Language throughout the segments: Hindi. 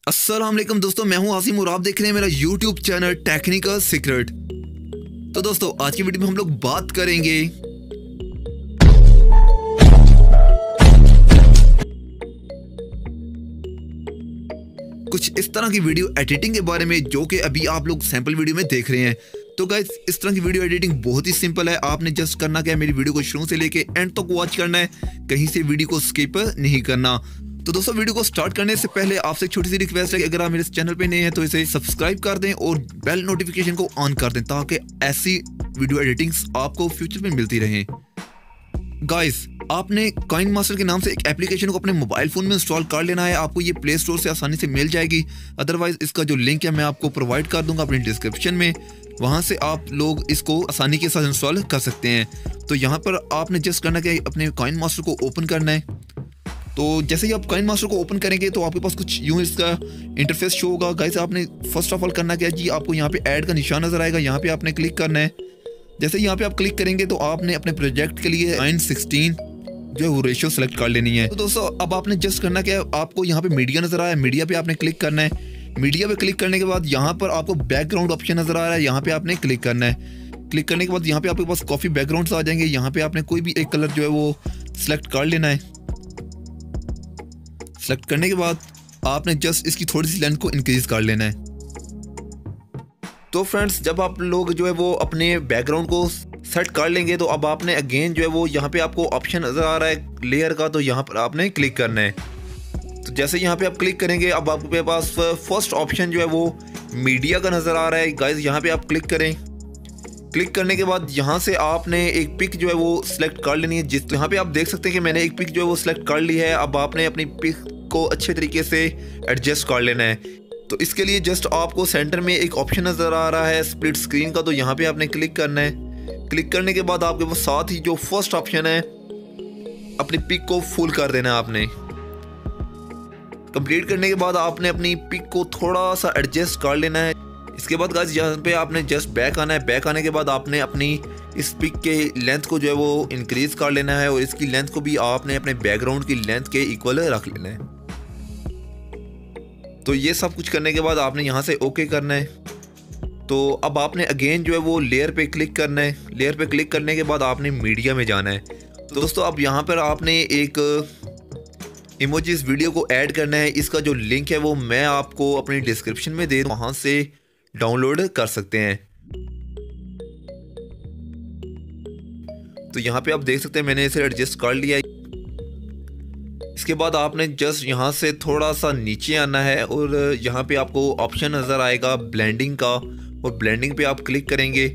अस्सलाम वालेकुम दोस्तों, मैं हूं आसिम और आप देख रहे हैं मेरा यूट्यूब चैनल टेक्निकल सीक्रेट। तो दोस्तों आज की वीडियो में हम लोग बात करेंगे कुछ इस तरह की वीडियो एडिटिंग के बारे में जो कि अभी आप लोग सैंपल वीडियो में देख रहे हैं। तो गाइस इस तरह की वीडियो एडिटिंग बहुत ही सिंपल है। आपने जस्ट करना क्या है, मेरी वीडियो को शुरू से लेके एंड तक वॉच करना है, कहीं से वीडियो को स्किप नहीं करना। तो दोस्तों वीडियो को स्टार्ट करने से पहले आपसे एक छोटी सी रिक्वेस्ट है कि अगर आप मेरे चैनल पे नए हैं तो इसे सब्सक्राइब कर दें और बेल नोटिफिकेशन को ऑन कर दें ताकि ऐसी वीडियो एडिटिंग्स आपको फ्यूचर में मिलती रहें। गाइस आपने कॉइन मास्टर के नाम से एक एप्लीकेशन को अपने मोबाइल फोन में इंस्टॉल कर लेना है। आपको ये प्ले स्टोर से आसानी से मिल जाएगी, अदरवाइज इसका जो लिंक है मैं आपको प्रोवाइड कर दूंगा अपनी डिस्क्रिप्शन में, वहां से आप लोग इसको आसानी के साथ इंस्टॉल कर सकते हैं। तो यहाँ पर आपने जस्ट करना है अपने कॉइन मास्टर को ओपन करना है। तो जैसे ही आप कॉइन मास्टर को ओपन करेंगे तो आपके पास कुछ यूं इसका इंटरफेस शो होगा। गाइस आपने फर्स्ट ऑफ ऑल करना क्या जी, आपको यहाँ पे ऐड का निशान नजर आएगा, यहाँ पे आपने क्लिक करना है। जैसे यहाँ पे आप क्लिक करेंगे तो आपने अपने प्रोजेक्ट के लिए 9:16 जो है वो रेशियो सेलेक्ट कर लेनी है। तो दोस्तों अब आपने जस्ट करना क्या है, आपको यहाँ पे मीडिया नजर आया है, मीडिया पे आपने क्लिक करना है। मीडिया पे क्लिक करने के बाद यहाँ पर आपको बैकग्राउंड ऑप्शन नजर आ रहा है, यहाँ पे आपने क्लिक करना है। क्लिक करने के बाद यहाँ पे आपके पास कॉफी बैकग्राउंड आ जाएंगे, यहाँ पे आपने कोई भी एक कलर जो है वो सिलेक्ट कर लेना है। सेलेक्ट करने के बाद आपने जस्ट इसकी थोड़ी सी लेंथ को इंक्रीज कर लेना है। तो फ्रेंड्स जब आप लोग जो है वो अपने बैकग्राउंड को सेट कर लेंगे तो अब आपने अगेन जो है वो यहाँ पे आपको ऑप्शन नजर आ रहा है लेयर का, तो यहाँ पर आपने क्लिक करना है। तो जैसे यहाँ पे आप क्लिक करेंगे अब आपके पास फर्स्ट ऑप्शन जो है वो मीडिया का नजर आ रहा है। गाइस यहाँ पे आप क्लिक करें। क्लिक करने के बाद यहाँ से आपने एक पिक जो है वो सिलेक्ट कर लेनी है। जिस यहाँ पे आप देख सकते हैं कि मैंने एक पिक जो है वो सिलेक्ट कर ली है। अब आपने अपनी पिक को अच्छे तरीके से एडजस्ट कर लेना है। तो इसके लिए जस्ट आपको सेंटर में एक ऑप्शन नज़र आ रहा है स्प्लिट स्क्रीन का, तो यहाँ पे आपने क्लिक करना है। क्लिक करने के बाद आपके पास साथ ही जो फर्स्ट ऑप्शन है अपनी पिक को फुल कर देना है। आपने कंप्लीट करने के बाद आपने अपनी पिक को थोड़ा सा एडजस्ट कर लेना है। इसके बाद गाइस यहाँ पे आपने जस्ट बैक आना है। बैक आने के बाद आपने अपनी इस पिक के लेंथ को जो है वो इंक्रीज कर लेना है और इसकी लेंथ को भी आपने अपने बैकग्राउंड की लेंथ के इक्वल रख लेना है। तो ये सब कुछ करने के बाद आपने यहाँ से ओके करना है। तो अब आपने अगेन जो है वो लेयर पे क्लिक करना है। लेयर पे क्लिक करने के बाद आपने मीडिया में जाना है। तो दोस्तों अब यहाँ पर आपने एक इमोजीज वीडियो को ऐड करना है। इसका जो लिंक है वो मैं आपको अपनी डिस्क्रिप्शन में दे दूँ, वहाँ से डाउनलोड कर सकते हैं। तो यहाँ पे आप देख सकते हैं मैंने इसे एडजस्ट कर लिया। इसके बाद आपने जस्ट यहाँ से थोड़ा सा नीचे आना है और यहाँ पे आपको ऑप्शन नज़र आएगा ब्लेंडिंग का, और ब्लेंडिंग पे आप क्लिक करेंगे।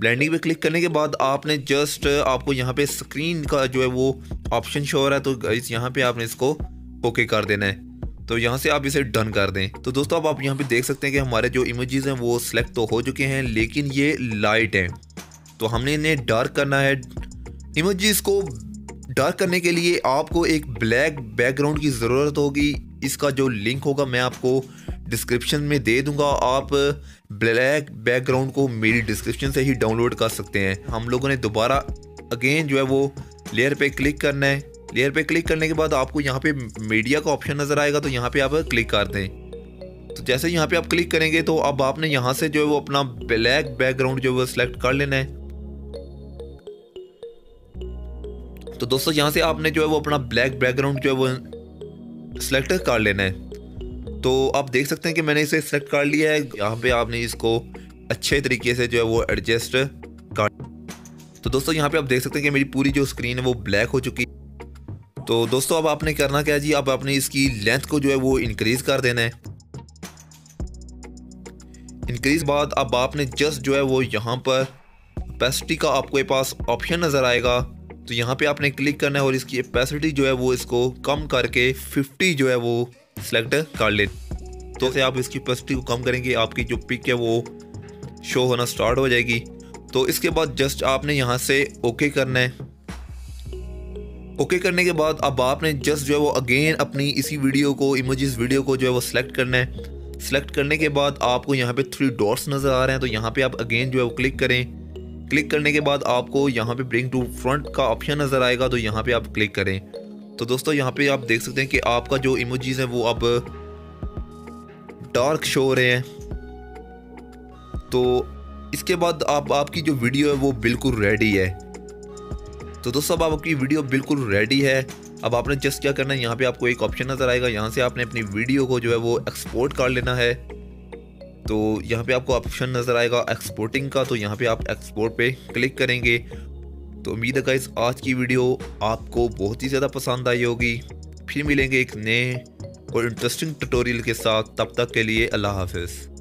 ब्लेंडिंग पे क्लिक करने के बाद आपने जस्ट आपको यहाँ पे स्क्रीन का जो है वो ऑप्शन शो हो रहा है, तो गाइस यहाँ पे आपने इसको ओके कर देना है। तो यहाँ से आप इसे डन कर दें। तो दोस्तों अब आप यहाँ पे देख सकते हैं कि हमारे जो इमेजेस हैं वो सिलेक्ट तो हो चुके हैं, लेकिन ये लाइट हैं, तो हमने इन्हें डार्क करना है। इमेजेस को डार्क करने के लिए आपको एक ब्लैक बैकग्राउंड की ज़रूरत होगी। इसका जो लिंक होगा मैं आपको डिस्क्रिप्शन में दे दूंगा। आप ब्लैक बैकग्राउंड को मेरी डिस्क्रिप्शन से ही डाउनलोड कर सकते हैं। हम लोगों ने दोबारा अगेन जो है वो लेयर पे क्लिक करना है। लेयर पे क्लिक करने के बाद आपको यहाँ पे मीडिया का ऑप्शन नज़र आएगा, तो यहाँ पे आप क्लिक कर दें। तो जैसे यहाँ पे आप क्लिक करेंगे तो अब आपने यहाँ से जो है वो अपना ब्लैक बैकग्राउंड जो है वो सिलेक्ट कर लेना है। तो दोस्तों यहाँ से आपने जो है वो अपना ब्लैक बैकग्राउंड जो है वो सिलेक्ट कर लेना है। तो आप देख सकते हैं कि मैंने इसे सिलेक्ट कर लिया है। यहाँ पे आपने इसको अच्छे तरीके से जो है वो एडजस्ट कर। तो दोस्तों यहाँ पे आप देख सकते हैं कि मेरी पूरी जो स्क्रीन है वो ब्लैक हो चुकी है। तो दोस्तों अब आपने करना क्या जी, अब आपने इसकी लेंथ को जो है वो इंक्रीज कर देना है। इंक्रीज बाद अब आपने जस्ट जो है वो यहाँ पर ओपेसिटी का आपके पास ऑप्शन नज़र आएगा, तो यहाँ पे आपने क्लिक करना है और इसकी ओपेसिटी जो है वो इसको कम करके 50 जो है वो सिलेक्ट कर ले। तो से आप इसकी ओपेसिटी को कम करेंगे, आपकी जो पिक है वो शो होना स्टार्ट हो जाएगी। तो इसके बाद जस्ट आपने यहाँ से ओके करना है। ओके करने के बाद अब आपने जस्ट जो है वो अगेन अपनी इसी वीडियो को इमेजेस वीडियो को जो है वो सिलेक्ट करना है। सिलेक्ट करने के बाद आपको यहाँ पे 3 डॉट्स नज़र आ रहे हैं, तो यहाँ पे आप अगेन जो है वो क्लिक करें। क्लिक करने के बाद आपको यहाँ पे ब्रिंग टू फ्रंट का ऑप्शन नज़र आएगा, तो यहाँ पे आप क्लिक करें। तो दोस्तों यहाँ पे आप देख सकते हैं कि आपका जो इमोजीज है वो अब डार्क शो हो रहे हैं। तो इसके बाद आपकी जो वीडियो है वो बिल्कुल रेडी है। तो दोस्तों अब आपकी वीडियो बिल्कुल रेडी है। अब आपने जस्ट क्या करना है, यहाँ पे आपको एक ऑप्शन नज़र आएगा, यहाँ से आपने अपनी वीडियो को जो है वो एक्सपोर्ट कर लेना है। तो यहाँ पे आपको ऑप्शन नज़र आएगा एक्सपोर्टिंग का, तो यहाँ पे आप एक्सपोर्ट पे क्लिक करेंगे। तो उम्मीद है गाइस आज की वीडियो आपको बहुत ही ज़्यादा पसंद आई होगी। फिर मिलेंगे एक नए और इंटरेस्टिंग ट्यूटोरियल के साथ, तब तक के लिए अल्लाह हाफिज़।